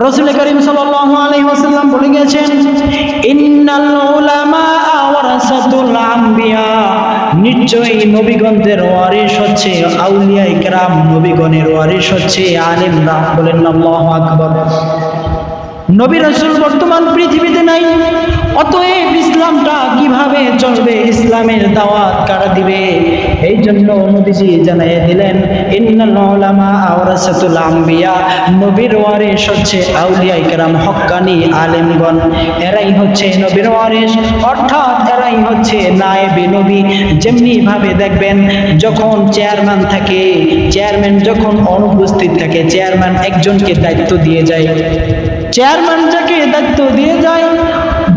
রাসূল করিম সাল্লাল্লাহু আলাইহি ওয়াসাল্লাম বলে গেছেন, ইন্নাল উলামা ওয়ারাসাতুল আম্বিয়া, নিশ্চয়ই নবীগণের ওয়ারিস হচ্ছে আউলিয়া ইকরাম, নবীগণের ওয়ারিস হচ্ছে আলেমরা। বলেন আল্লাহু আকবার। নবী রাসূল বর্তমান পৃথিবীতে নাই, অতএব ইসলামটা কিভাবে চলবে, ইসলামের দাওয়াত কারা দিবে? এই জন্য নবীজি জানিয়ে দিলেন, ইন্নাল উলামা ওয়ারাসাতুল আম্বিয়া, নবীর ওয়ারিস হচ্ছে আউলিয়া ইকরাম, হক্কানি আলেমগণ। এরাই হচ্ছে নবীর ওয়ারিস, অর্থাৎ এরাই হচ্ছে নায়েবে নবী। যেমনি ভাবে দেখবেন, যখন চেয়ারম্যান থাকে, চেয়ারম্যান যখন অনুপস্থিত থাকে, চেয়ারম্যান একজনকে দায়িত্ব দিয়ে যায়। চেয়ারম্যান যাকে দায়িত্ব দিয়ে যায়,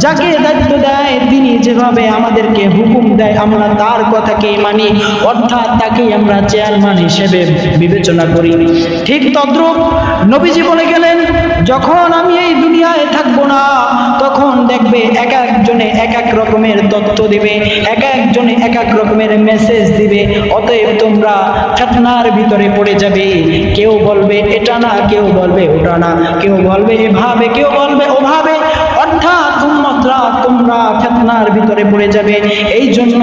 যাকে দায়িত্ব দেয়, তিনি যেভাবে আমাদেরকে হুকুম দেয় আমরা তার কথাকেই মানি, অর্থাৎ তাকেই আমরা চেয়ারম্যান হিসেবে বিবেচনা করি। ঠিক তদ্রূপ নবীজি বলে গেলেন, যখন আমি এই দুনিয়ায় থাকবো না, তখন দেখবে এক একজনে এক এক রকমের তথ্য দিবে, এক একজনে এক এক রকমের মেসেজ দিবে। অতএব তোমরা ফিতনার ভিতরে পড়ে যাবে। কেউ বলবে এটা না, কেউ বলবে ওটা না, কেউ বলবে এভাবে, কেউ বলবে ওভাবে, অর্থাৎ তোমরা ফিতনার ভিতরে পড়ে যাবে। এই জন্য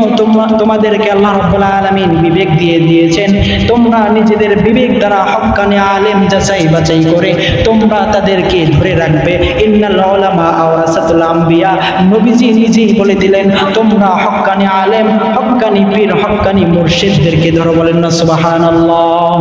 তোমাদেরকে আল্লাহ রাব্বুল আলামিন বিবেক দিয়ে দিয়েছেন। তোমরা নিজেদের বিবেক দ্বারা হক্কানি আলেম যাচাই বাছাই করে তোমরা তাদেরকে ধরে রাখবে। ইন্নাল উলামা ওয়ারাসাতুল আম্বিয়া, নবীজি নিজেই বলে দিলেন, তোমরা হক্কানি আলেম, হক্কানি পীর, হক্কানি মুর্শিদদেরকে ধরো। বলেন না সুবহানাল্লাহ।